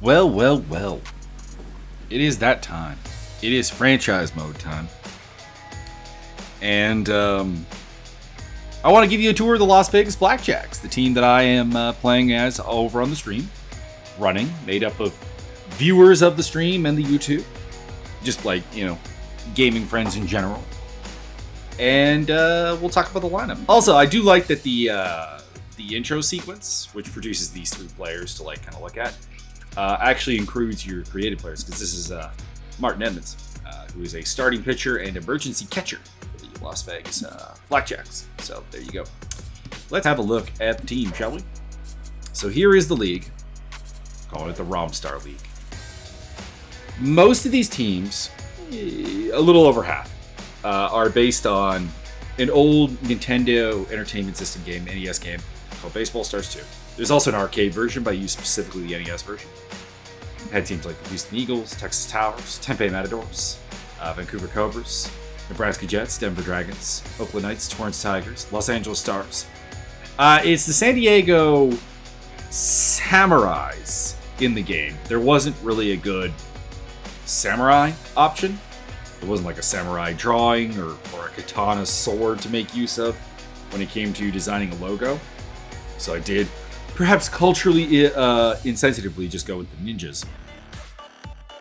Well, well, well. It is that time. It is franchise mode time. And I want to give you a tour of the Las Vegas Blackjacks, the team that I am playing as over on the stream, running, made up of viewers of the stream and the YouTube. Just like, gaming friends in general. And we'll talk about the lineup. Also, I do like that the intro sequence, which produces these three players to kind of look at, actually includes your creative players, because this is Martin Edmonds, who is a starting pitcher and emergency catcher for the Las Vegas Blackjacks. So there you go. Let's have a look at the team, shall we? So here is the league. Call it the Romstar League. Most of these teams, a little over half, are based on an old Nintendo Entertainment System game, NES game, called Baseball Stars 2. There's also an arcade version, but I use specifically the NES version. Had teams like the Houston Eagles, Texas Towers, Tempe Matadors, Vancouver Cobras, Nebraska Jets, Denver Dragons, Oakland Knights, Torrance Tigers, Los Angeles Stars. It's the San Diego Samurais in the game. There wasn't really a good samurai option. There wasn't like a samurai drawing or a katana sword to make use of when it came to designing a logo. So I did, perhaps culturally insensitively, just go with the ninjas,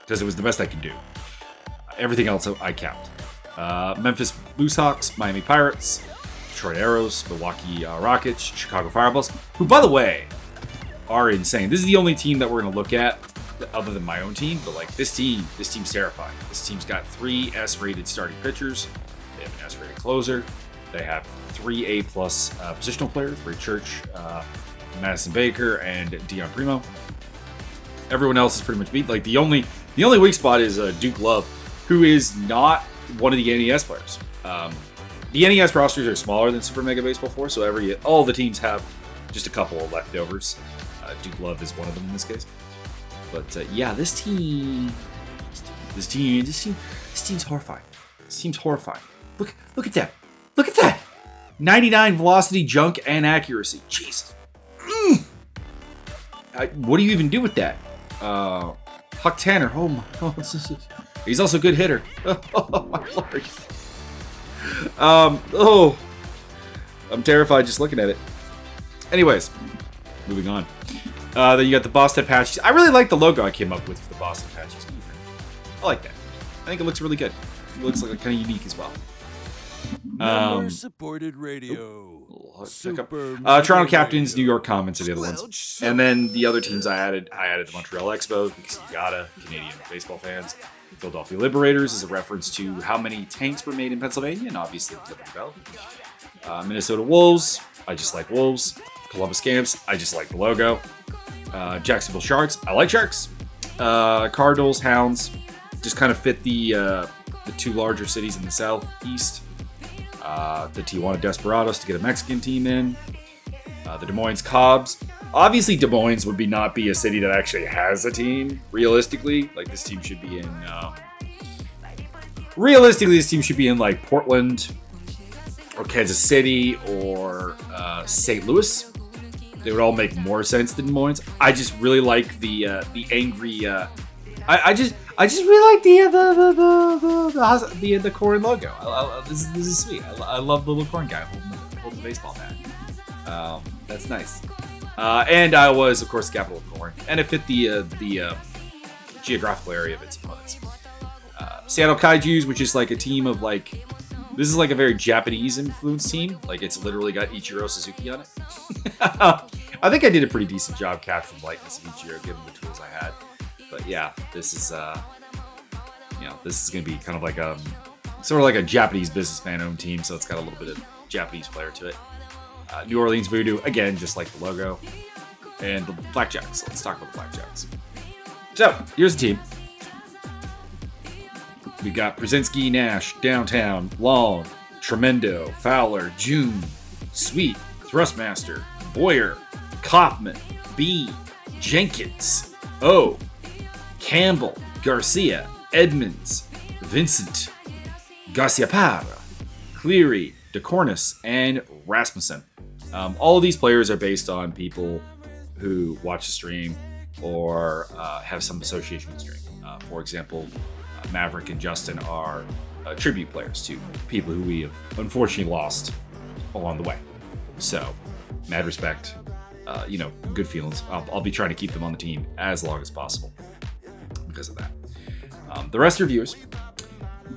because it was the best I could do. Everything else I kept. Memphis Moosehawks, Miami Pirates, Detroit Arrows, Milwaukee Rockets, Chicago Fireballs, who, by the way, are insane. This is the only team that we're going to look at other than my own team, but this team's terrifying. This team's got 3 S-rated starting pitchers. They have an S-rated closer. They have 3 A-plus positional players: Ray Church, Madison Baker, and Dion Primo. Everyone else is pretty much beat. The only weak spot is Duke Love, who is not one of the NES players. The NES rosters are smaller than Super Mega Baseball 4, so all the teams have just a couple of leftovers. Duke Love is one of them in this case. But yeah, this team's horrifying. This team's horrifying. Look at that. Look at that. 99 velocity, junk, and accuracy. Jesus. What do you even do with that? Huck Tanner. Oh my. He's also a good hitter. Oh my lord. I'm terrified just looking at it. Anyways, moving on. Then you got the Boston Apaches. I really like the logo I came up with for the Boston Apaches. I like that. I think it looks really good. It looks like kind of unique as well. Supported radio. Toronto Captains, New York Comets are the other ones. And then the other teams I added the Montreal Expos, because you gotta, Canadian baseball fans. Philadelphia Liberators is a reference to how many tanks were made in Pennsylvania, and obviously Liberty Bell. Minnesota Wolves, I just like Wolves. Columbus Scamps, I just like the logo. Jacksonville Sharks, I like Sharks. Cardinals, Hounds, just kind of fit the 2 larger cities in the southeast. The Tijuana Desperados to get a Mexican team in. The Des Moines Cobs. Obviously, Des Moines would not be a city that actually has a team. Realistically, this team should be in. This team should be in Portland, or Kansas City, or St. Louis. They would all make more sense than Des Moines. I just really like the angry. I just really like the corn logo. This is sweet. I love the little corn guy holding the baseball bat. That's nice. And I was, of course, the capital of corn, and it fit the geographical area of its opponents. Seattle Kaijus, which is a team of this is a very Japanese influenced team. It's literally got Ichiro Suzuki on it. I think I did a pretty decent job capturing the likeness of Ichiro, given the tools I had. But yeah, this is this is gonna be kind of sort of a Japanese businessman owned team, so it's got a little bit of Japanese flair to it. New Orleans Voodoo, again, just like the logo. And the Blackjacks. Let's talk about the Blackjacks. So, here's the team. We got Brzezinski, Nash, Downtown, Long, Tremendo, Fowler, June, Sweet, Thrustmaster, Boyer, Kaufman, B, Jenkins, O, Campbell, Garcia, Edmonds, Vincent, Garciaparra, Cleary, DeCornis, and Rasmussen. All of these players are based on people who watch the stream or have some association with string. For example, Maverick and Justin are tribute players to people who we have unfortunately lost along the way. So, mad respect, good feelings. I'll be trying to keep them on the team as long as possible because of that. The rest are viewers,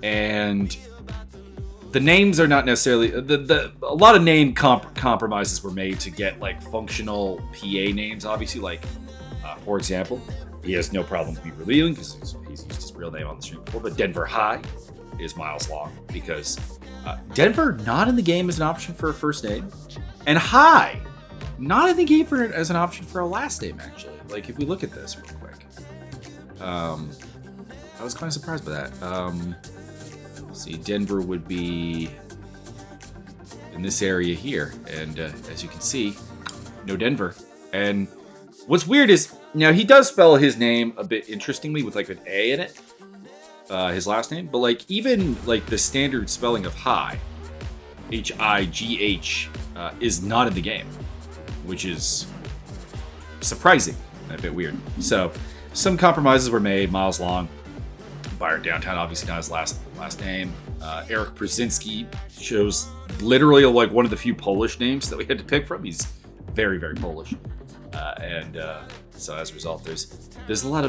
and the names are not necessarily a lot of name compromises were made to get like functional PA names. Obviously, like for example, he has no problem with me revealing because he's used his real name on the stream before. But Denver High is Miles Long because Denver not in the game as an option for a first name, and High not in the game as an option for a last name. Actually, like if we look at this real quick, I was kind of surprised by that. See, Denver would be in this area here, and as you can see, no Denver. And what's weird is, now he does spell his name a bit interestingly with like an A in it, his last name, but like even like the standard spelling of High, H-I-G-H, is not in the game, which is surprising and a bit weird. So some compromises were made. Miles Long, Byron Downtown, obviously not his last name. Eric Brzezinski shows literally like one of the few Polish names that we had to pick from. He's very, very Polish, and so as a result, there's a lot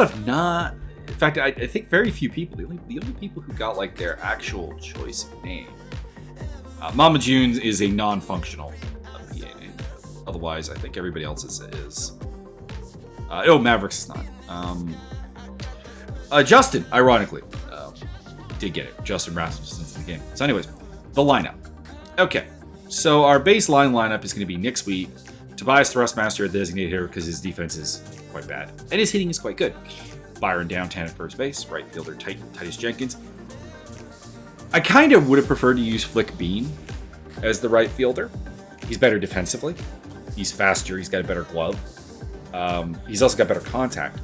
of not. In fact, I think very few people. The only people who got like their actual choice of name. Mama June is a non-functional PA name. Otherwise, I think everybody else is. Mavericks is not. Justin, ironically, did get it. Justin Rasmussen's in the game. So anyways, the lineup. Okay, so our baseline lineup is going to be Nick Sweet, Tobias Thrustmaster, a designated hitter because his defense is quite bad, and his hitting is quite good. Byron Downtown at first base, right fielder Titus Jenkins. I kind of would have preferred to use Flick Bean as the right fielder. He's better defensively. He's faster. He's got a better glove. He's also got better contact.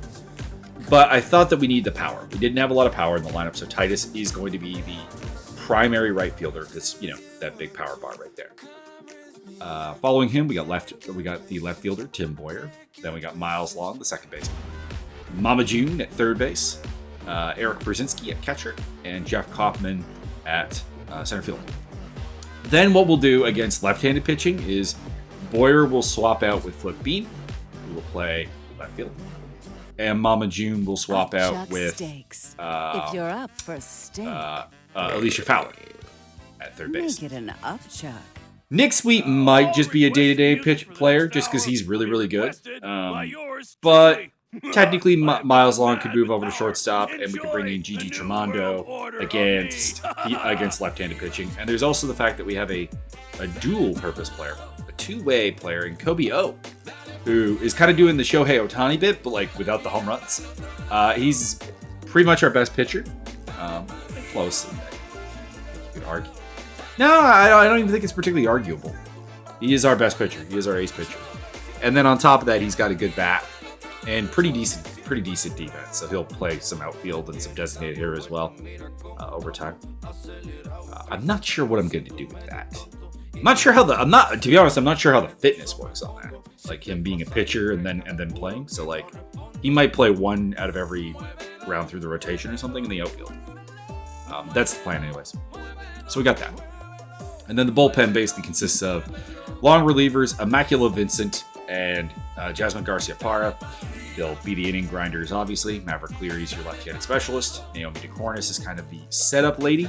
But I thought that we need the power. We didn't have a lot of power in the lineup, so Titus is going to be the primary right fielder because, that big power bar right there. Following him, we got the left fielder, Tim Boyer. Then we got Miles Long, the second baseman. Mama June at third base. Eric Brzezinski at catcher. And Jeff Kaufman at center field. Then what we'll do against left-handed pitching is Boyer will swap out with Flip Bean, who will play left field. And Mama June will swap out with if you're up for steak. Alicia Fowler at third base. Make it an upchuck. Nick Sweet might just be a day-to-day pitch player just because he's really, really good. But technically, Miles Long could move over to shortstop, and we could bring in Gigi Tremondo against left-handed pitching. And there's also the fact that we have a dual-purpose player, a two-way player in Kobe O, who is kind of doing the Shohei Ohtani bit, but like without the home runs. He's pretty much our best pitcher. Close, you could argue. No, I don't even think it's particularly arguable. He is our best pitcher. He is our ace pitcher. And then on top of that, he's got a good bat and pretty decent defense. So he'll play some outfield and some designated hitter as well over time. I'm not sure what I'm going to do with that. I'm not sure how the fitness works on that. Like him being a pitcher and then playing. So like he might play one out of every round through the rotation or something in the outfield. That's the plan anyways. So we got that. And then the bullpen basically consists of long relievers, Immacula Vincent and Jasmine Garcia-Parra. They'll be the inning grinders, obviously. Maverick Cleary's your left-handed specialist. Naomi DeCornis is kind of the setup lady.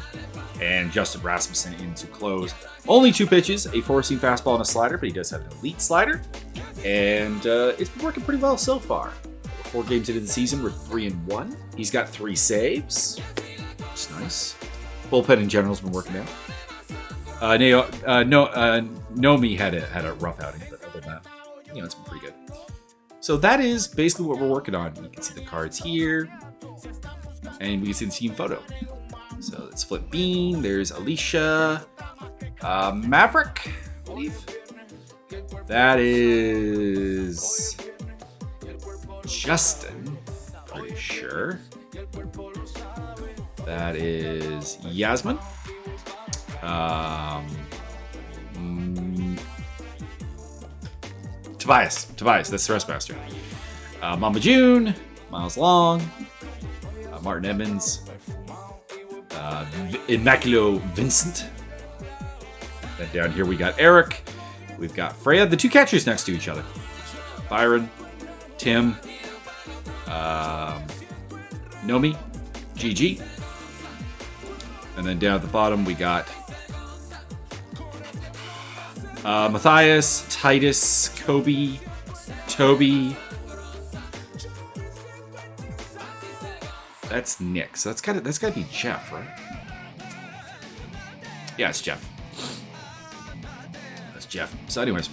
And Justin Rasmussen in to close. Only 2 pitches, a four-seam fastball and a slider, but he does have an elite slider. And it's been working pretty well so far. 4 games into the season, we're 3-1. He's got 3 saves. Which is nice. Bullpen in general has been working out. Nomi had a rough outing, but other than that, it's been pretty good. So that is basically what we're working on. You can see the cards here, and we can see the team photo. So it's Flip Bean, there's Alicia, Maverick, I believe. That is Justin, pretty sure. That is Yasmin. Tobias, that's Thrustmaster. Mama June, Miles Long, Martin Edmonds, Immaculo Vincent. Then down here we got Eric. We've got Freya, the two catchers next to each other. Byron, Tim, Nomi, GG. And then down at the bottom we got Matthias, Titus, Kobe, Toby. That's Nick. So that's gotta be Jeff, right? Yeah, it's Jeff. That's Jeff. So anyways,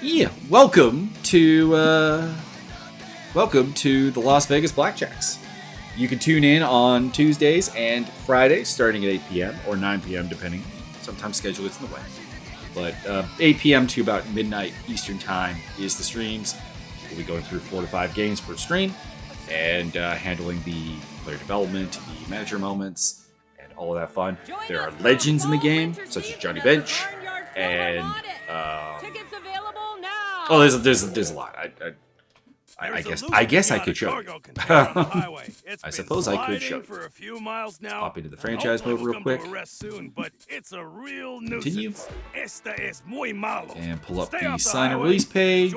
yeah, welcome to the Las Vegas Blackjacks. You can tune in on Tuesdays and Fridays starting at 8 p.m. or 9 p.m. depending. Sometimes schedule gets in the way. But 8 p.m. to about midnight Eastern time is the streams. We'll be going through 4 to 5 games per stream and handling the player development, the manager moments, and all of that fun. There are legends in the game, such as Johnny Bench, and there's a lot. I guess I could show you. I suppose I could show you. Hop into the franchise mode real quick. Continue. And pull up the sign and release page.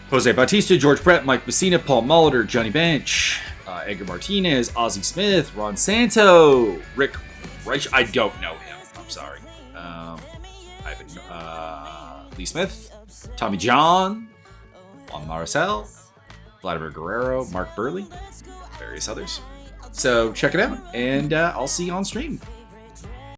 Jose Bautista, George Brett, Mike Messina, Paul Molitor, Johnny Bench, Edgar Martinez, Ozzie Smith, Ron Santo, Rick Reich. I don't know him. I'm sorry. Lee Smith, Tommy John, Juan Marcel, Vladimir Guerrero, Mark Burley, various others. So check it out, and I'll see you on stream.